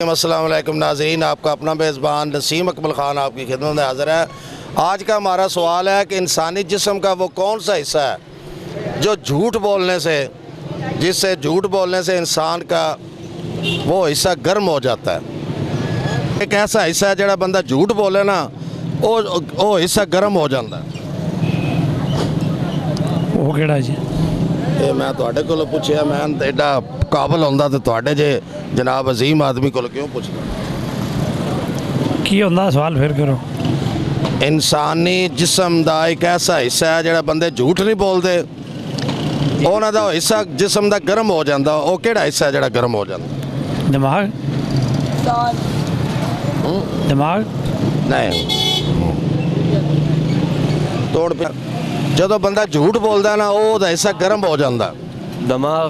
अस्सलाम वालेकुम नाज़रीन, आपका अपना मेज़बान नसीम अकमल ख़ान आपकी खिदमत में हाज़िर है। आज का हमारा सवाल है कि इंसानी जिस्म का वो कौन सा हिस्सा है जो झूठ बोलने से इंसान का वो हिस्सा गर्म हो जाता है। एक ऐसा हिस्सा है जो बंदा झूठ बोले ना वो हिस्सा गर्म हो जाता है। वो केड़ा जी? ये मैं तुहाडे कोलों पुछया, मैं एडा काबल होंदा ते तुहाडे जे जनाब अजीम आदमी कोलों क्यों पुछदा? की होंदा सवाल फिर करो। इंसानी जिस्म दा एक ऐसा हिस्सा है जो बंदे झूठ नहीं बोलते, उन्हां दा हिस्सा जिस्म दा गर्म हो जाता। वो केड़ा हिस्सा है जो गर्म हो जाता? दिमाग। दिमाग नहीं, तोड़ पे जो बंदा झूठ बोलता ना वो हिस्सा गर्म हो जाता। दिमाग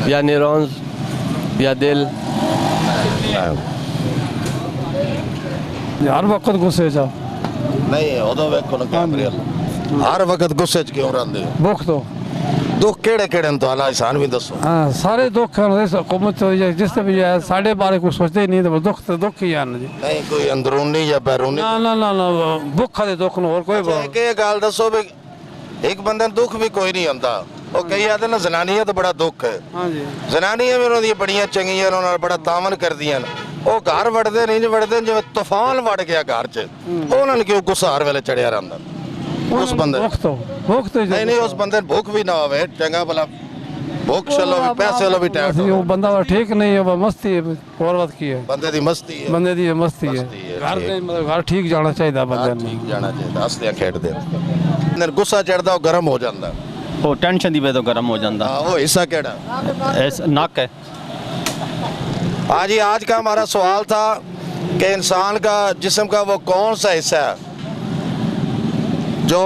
या न्यूरॉन्स या दिल। हर वक्त गुस्से च नहीं, उदों वेखो ना कैमरे हर वक्त गुस्से च क्यों रहंदे हो? दुख तो दुख केड़े केड़े न तो अल्लाह एहसान भी दसो। हाँ, सारे दुख हैं इस हुकूमत जिस भी है, साढ़े बारे कुछ सोचते ही नहीं, तो दुख ही हैं जी। नहीं कोई अंदरूनी या बैरूनी? ना ना ना ना भुख दे दुख न और कोई एक गल दसो भी एक बंदे दुख भी कोई नहीं होंदा। वो कई आते ना जनानियां तो बड़ा दुख है। हाँ जी, जनानियां भी उन्होंने बड़ियां चंगियां उन्होंने बड़ा तावन करदियां। वो घर वड़दे नहीं वड़दे जिवें तूफान वड़ गया घर च, उन्होंने क्यों गुस्सा हर वेले चढ़िया रहंदा? उस बंदे भुख तो नहीं उस बंदे भूख भी ना होवे, चंगा भला भूख चलो भी पैसे लो भी टाइम वो बंदा ठीक नहीं है, वो मस्ती है और बात की है। बंदे दी मस्ती है, बंदे दी मस्ती है। घर नहीं, मतलब घर ठीक जाना चाहिए बंदे ने। ठीक जाना चाहिए, हसदे खेडदे ने गुस्सा चढ़दा वो गर्म हो जांदा। वो टेंशन दी वजह तो गर्म हो जाता। वो हिस्सा केड़ा? नक है। हाँ जी, आज का हमारा सवाल था कि इंसान का जिस्म का वो कौन सा हिस्सा है जो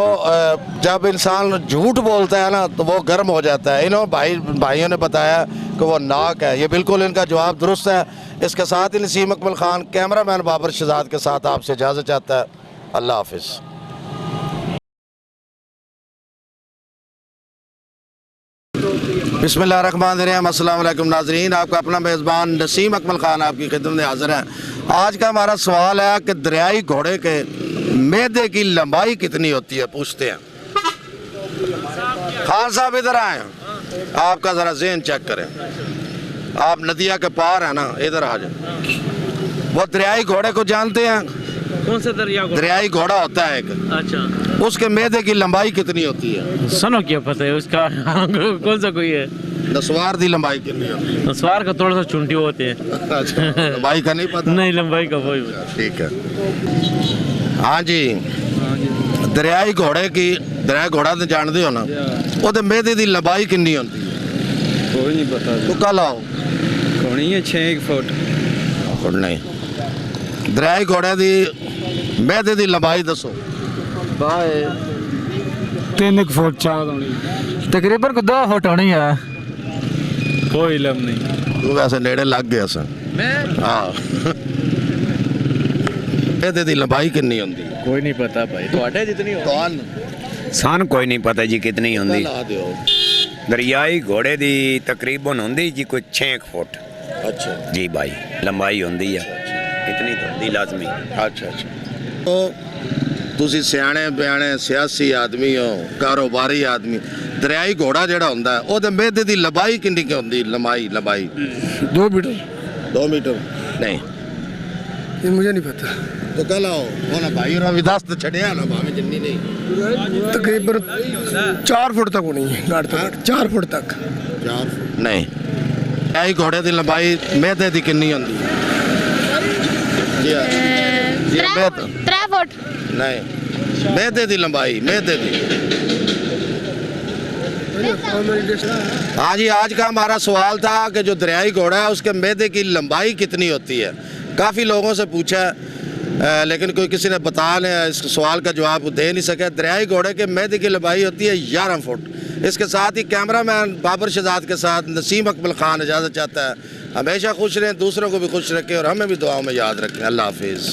जब इंसान झूठ बोलता है ना तो वो गर्म हो जाता है। भाइयों ने बताया कि वो नाक है। ये बिल्कुल इनका जवाब दुरुस्त है। इसके साथ ही नसीम अकमल ख़ान कैमरामैन बाबर शहजाद के साथ आपसे इजाज़त चाहता है। अल्लाह हाफिज़। बिस्मिल्लाहिर्रहमानिर्रहीम। अस्सलाम वालेकुम नाज़रीन, आपका अपना मेज़बान नसीम अकमल ख़ान आपकी खिदमत में हाज़िर है। आज का हमारा सवाल है कि दरियाई घोड़े के मैदे की लंबाई कितनी होती है? पूछते हैं। खान साहब इधर आए, आपका ज़रा ज़हन चेक करें। आप नदिया के पार है ना, इधर आ जाए। वो दरियाई घोड़े को जानते हैं? कौन सा दरियाई घोड़ा होता है एक, अच्छा, उसके मैदे की लंबाई कितनी होती है? सनो क्या पता है उसका? कौन सा कोई है? नस्वार की लंबाई कितनी होती है? नस्वार का थोड़ा सा चुंटी होते हैं। अच्छा, लंबाई का नहीं पता? नहीं, लंबाई का वही। ठीक है। हाँ जी, दरियाई घोड़ा तो जानते हो ना, वो मैदे की लंबाई कितनी होती है? कोई नहीं पता। तो कल आओ। होनी है 6 फुट। नहीं, दरियाई घोड़े की मैदे की लंबाई दसो। 3 फुट 4 तकरीबन 2 फुट होनी है। कोई इल्म नहीं। तू वैसे नेड़े लग गया सा। हाँ, मैदे की लंबाई कितनी होती? कोई नहीं पता भाई, तो जितनी हो सान कोई नहीं पता जी कितनी होंदी। ला दियो। दरियाई घोड़े दी तकरीबन होंदी जी कोई 6 फुट। अच्छा जी भाई, लंबाई होंदी है इतनी तो होंदी लाजमी। अच्छा। तो तुसी सियाने बयाने सियासी आदमी हो, कारोबारी आदमी, दरियाई घोड़ा जड़ा होंदा है ओदे मैदे दी लंबाई कितनी की होंदी? लंबाई 2 मीटर। 2 मीटर? नहीं, ये मुझे नहीं पता। तो कल आओ होना भाई और विदास तो छड़िया ना भावे जिन्नी नहीं। तकरीबन 4 फुट तक होनी है, गाड़ तक 4 फुट तक। 4 फुट नहीं। दरियाई घोड़े की लंबाई मैदे की कितनी होंदी? जी हाँ, 3 फुट। नहीं, मैदे की लंबाई, मैदे की। हाँ जी, आज का हमारा सवाल था कि जो दरियाई घोड़ा है उसके मैदे की लंबाई कितनी होती है। काफ़ी लोगों से पूछा लेकिन कोई किसी ने इस सवाल का जवाब दे नहीं सका। दरियाई घोड़े के मैदे की लंबाई होती है 11 फुट। इसके साथ ही कैमरामैन बाबर शहजाद के साथ नसीम अकमल ख़ान इजाज़त चाहता है। हमेशा खुश रहें, दूसरों को भी खुश रखें और हमें भी दुआओं में याद रखें। अल्लाह हाफिज़।